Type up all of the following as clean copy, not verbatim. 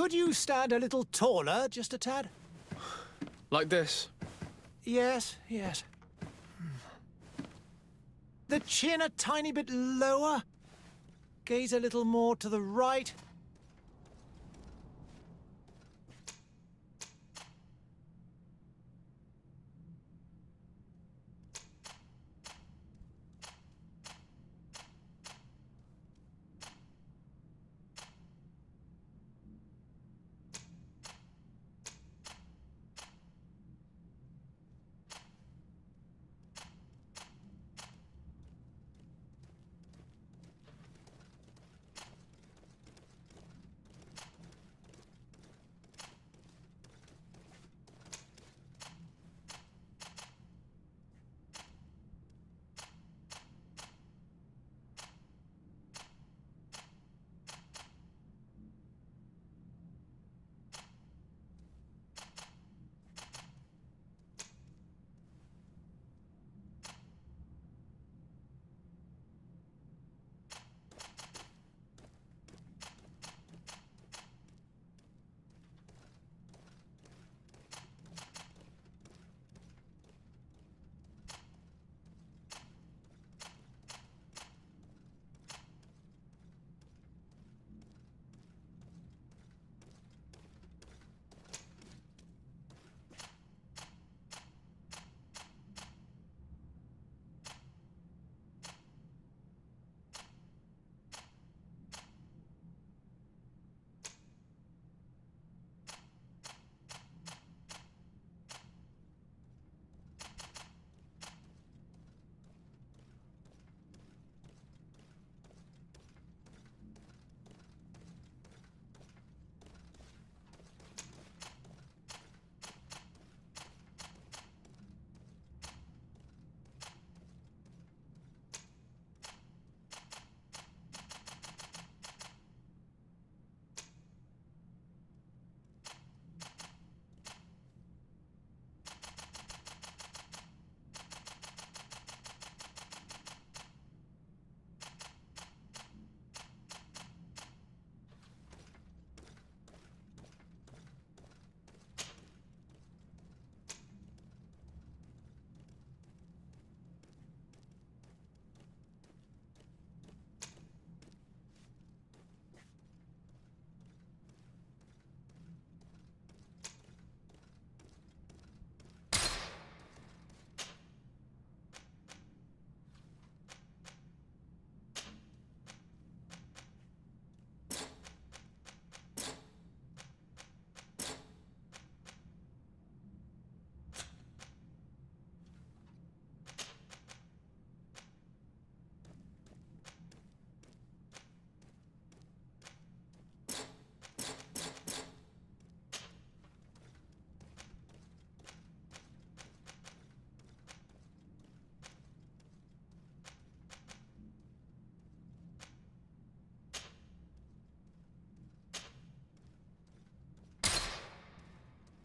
Could you stand a little taller, just a tad? Like this? Yes, yes. The chin a tiny bit lower. Gaze a little more to the right.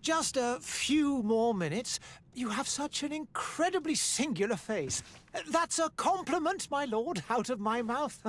Just a few more minutes. You have such an incredibly singular face. That's a compliment, my lord, out of my mouth.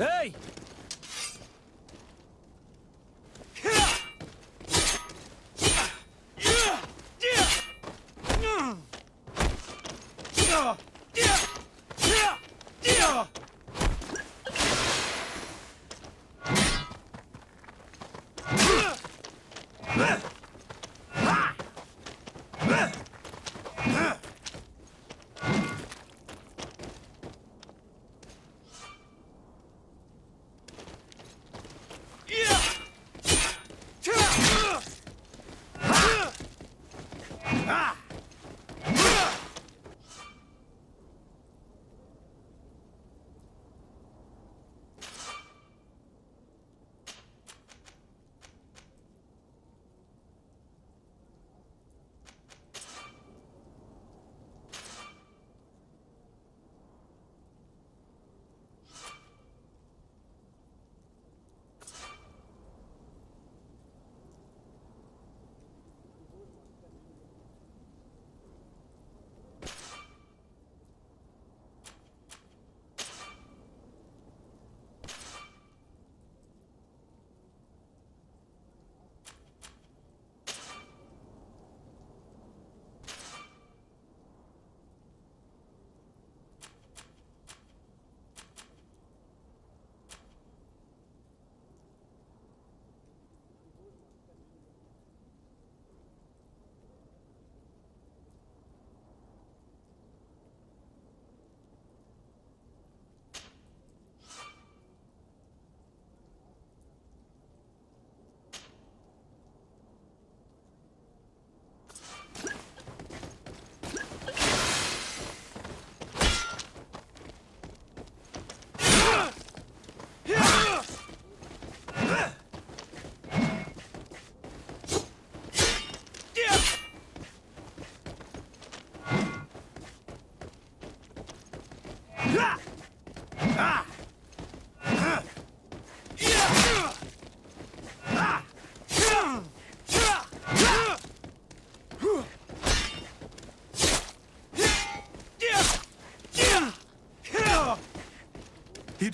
Hey!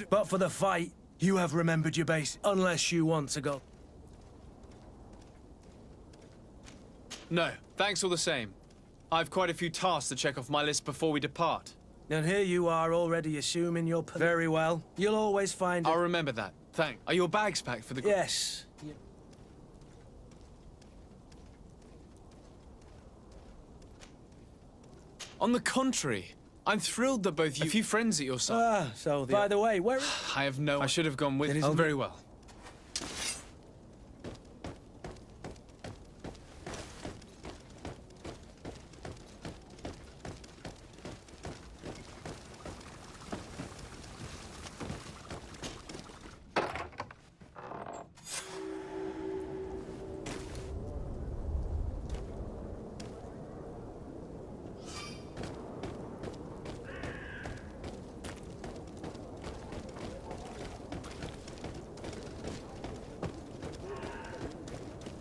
But for the fight, you have remembered your base, unless you want to go. No, thanks all the same. I've quite a few tasks to check off my list before we depart. And here you are already assuming you're... Very well. You'll always find... I'll remember that. Thanks. Are your bags packed for the... Yes. On the contrary, I'm thrilled that both you... A few friends at your side... By the way, where... I have no... I should have gone with... Oh, very well.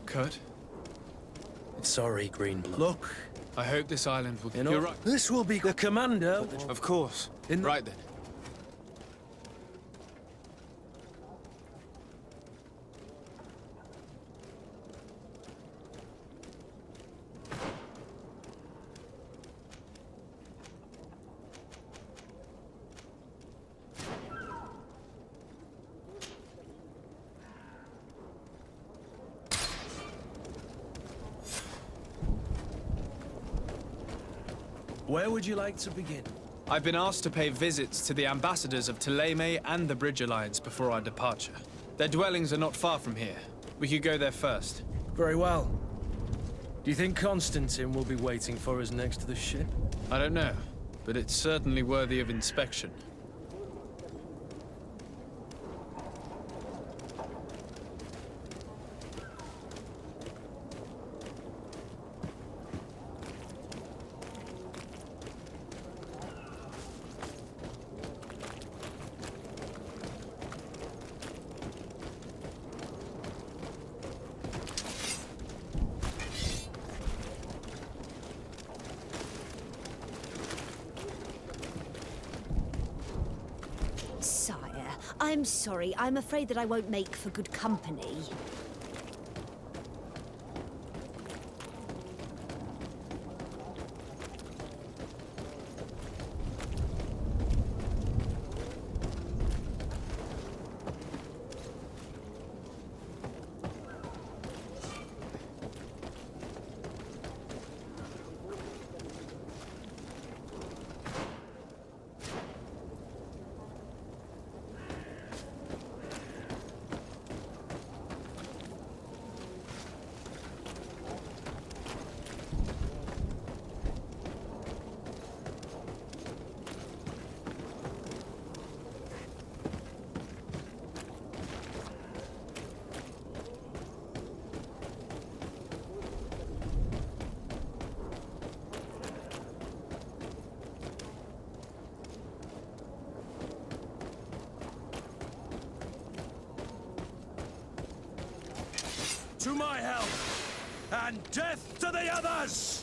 Kurt? Sorry, Greenblood. Look, I hope this island will... you're right. This will be the commander. Of course. Right then. Where would you like to begin? I've been asked to pay visits to the ambassadors of Thélème and the Bridge Alliance before our departure. Their dwellings are not far from here. We could go there first. Very well. Do you think Constantine will be waiting for us next to the ship? I don't know, but it's certainly worthy of inspection. Sire, I'm sorry. I'm afraid that I won't make for good company. To my help, and death to the others!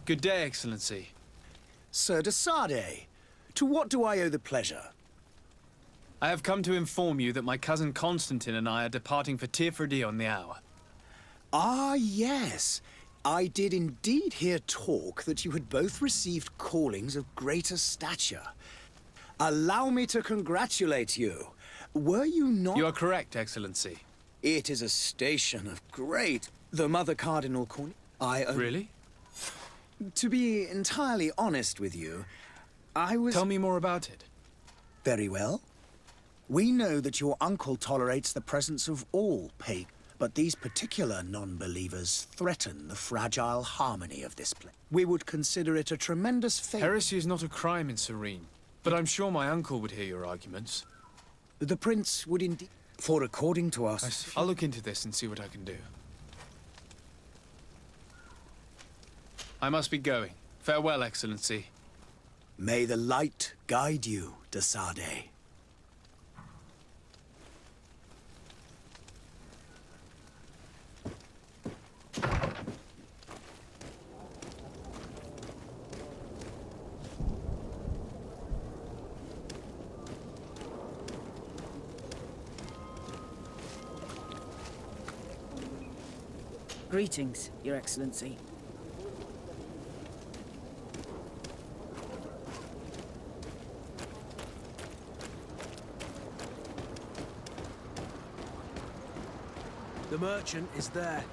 Good day, Excellency. Sir de Sardet, to what do I owe the pleasure? I have come to inform you that my cousin Constantine and I are departing for Tirfredi on the hour. Ah, yes. I did indeed hear talk that you had both received callings of greater stature. Allow me to congratulate you. Were you not— You are correct, Excellency. It is a station of great— The Mother Cardinal Really? To be entirely honest with you, I was— Tell me more about it. Very well. We know that your uncle tolerates the presence of all pagans, but these particular non-believers threaten the fragile harmony of this place. We would consider it a tremendous favor— Heresy is not a crime in Serene, but I'm sure my uncle would hear your arguments. The Prince would indeed— For according to us— I'll look into this and see what I can do. I must be going. Farewell, Excellency. May the light guide you, de Sardet. Greetings, Your Excellency. The merchant is there.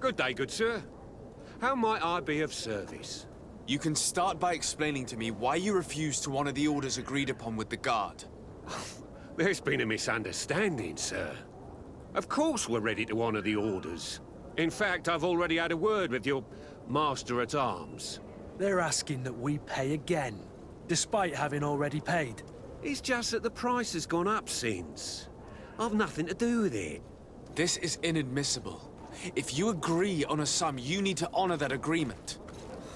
Good day, good sir. How might I be of service? You can start by explaining to me why you refused to honor the orders agreed upon with the guard. There's been a misunderstanding, sir. Of course we're ready to honor the orders. In fact, I've already had a word with your master-at-arms. They're asking that we pay again, despite having already paid. It's just that the price has gone up since. I've nothing to do with it. This is inadmissible. If you agree on a sum, you need to honor that agreement.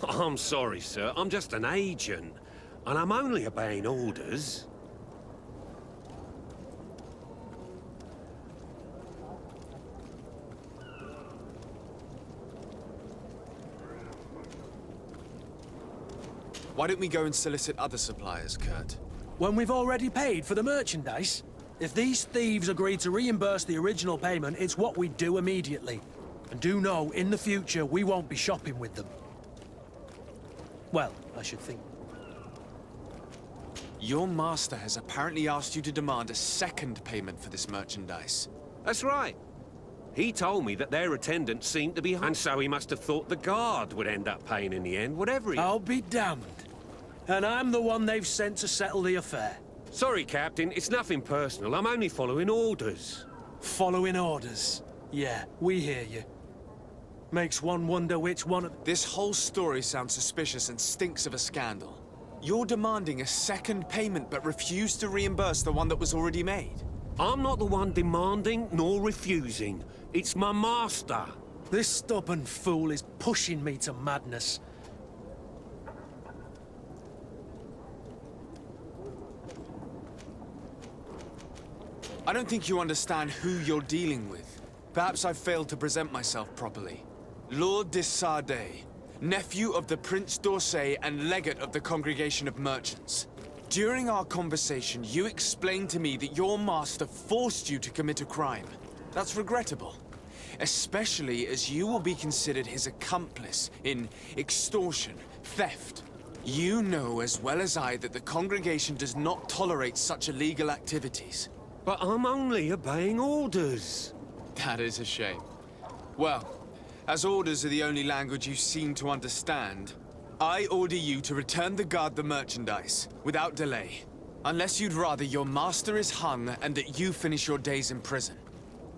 I'm sorry, sir. I'm just an agent. And I'm only obeying orders. Why don't we go and solicit other suppliers, Kurt? When we've already paid for the merchandise? If these thieves agree to reimburse the original payment, it's what we do immediately. And do know, in the future, we won't be shopping with them. Well, I should think. Your master has apparently asked you to demand a second payment for this merchandise. That's right. He told me that their attendants seemed to be and so he must have thought the guard would end up paying in the end, whatever he— I'll be damned. And I'm the one they've sent to settle the affair. Sorry, Captain. It's nothing personal. I'm only following orders. Following orders. Yeah, we hear you. Makes one wonder which one of— This whole story sounds suspicious and stinks of a scandal. You're demanding a second payment but refuse to reimburse the one that was already made. I'm not the one demanding nor refusing. It's my master. This stubborn fool is pushing me to madness. I don't think you understand who you're dealing with. Perhaps I've failed to present myself properly. Lord de Sardet, nephew of the Prince d'Orsay and legate of the Congregation of Merchants. During our conversation, you explained to me that your master forced you to commit a crime. That's regrettable, especially as you will be considered his accomplice in extortion, theft. You know as well as I that the Congregation does not tolerate such illegal activities. But I'm only obeying orders. That is a shame. Well, as orders are the only language you seem to understand, I order you to return the guard the merchandise, without delay. Unless you'd rather your master is hung and that you finish your days in prison.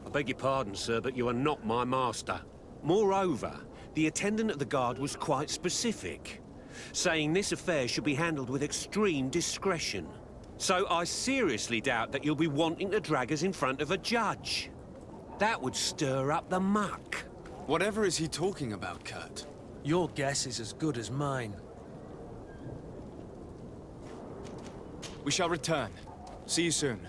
I beg your pardon, sir, but you are not my master. Moreover, the attendant at the guard was quite specific, saying this affair should be handled with extreme discretion. So I seriously doubt that you'll be wanting to drag us in front of a judge. That would stir up the muck. Whatever is he talking about, Kurt? Your guess is as good as mine. We shall return. See you soon.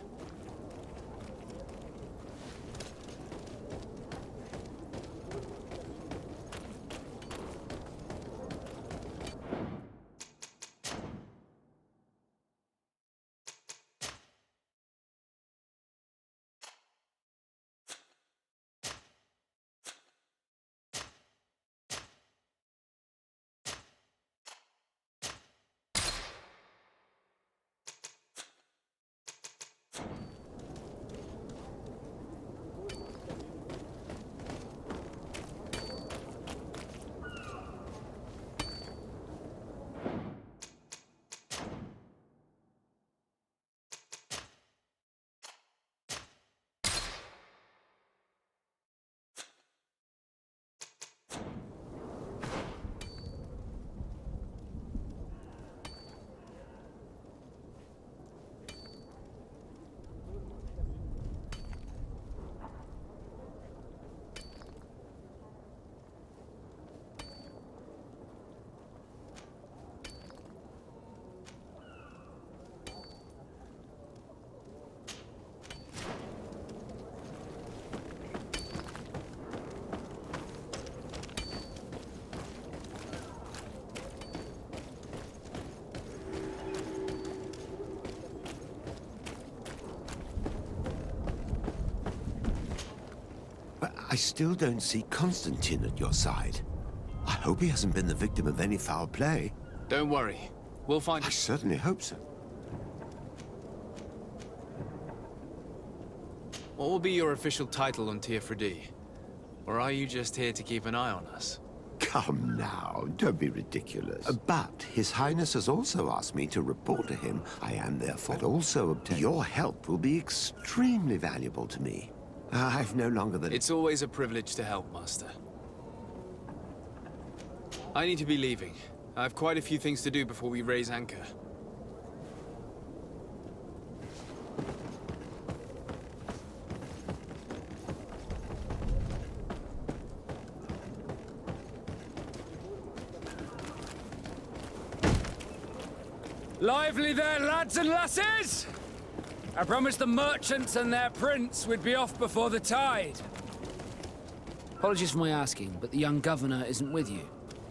I still don't see Constantine at your side. I hope he hasn't been the victim of any foul play. Don't worry. We'll find I him. certainly hope so. What will be your official title on Tier Or are you just here to keep an eye on us? Come now, don't be ridiculous. But His Highness has also asked me to report to him. I am therefore also obtain. Your help will be extremely valuable to me. I've no longer the... It's always a privilege to help, Master. I need to be leaving. I have quite a few things to do before we raise anchor. Lively there, lads and lasses! I promised the merchants and their prince we'd be off before the tide. Apologies for my asking, but the young governor isn't with you.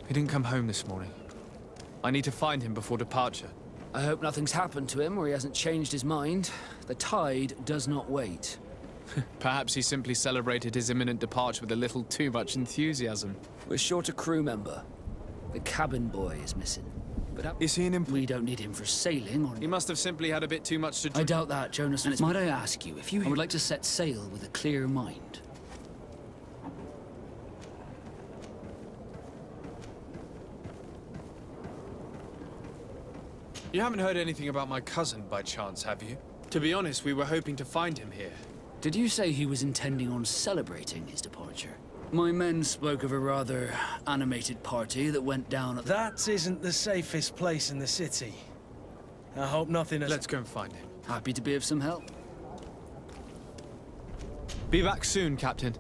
He didn't come home this morning. I need to find him before departure. I hope nothing's happened to him or he hasn't changed his mind. The tide does not wait. Perhaps he simply celebrated his imminent departure with a little too much enthusiasm. We're short a crew member. The cabin boy is missing. But Is he an imp- we don't need him for sailing or... He must have simply had a bit too much to I drink. doubt that, Jonas. And might I ask you if you would like to set sail with a clear mind? You haven't heard anything about my cousin by chance, have you? To be honest, we were hoping to find him here. Did you say he was intending on celebrating his departure? My men spoke of a rather animated party that went down at... That isn't the safest place in the city. I hope nothing has... Let's go and find him. Happy to be of some help. Be back soon, Captain.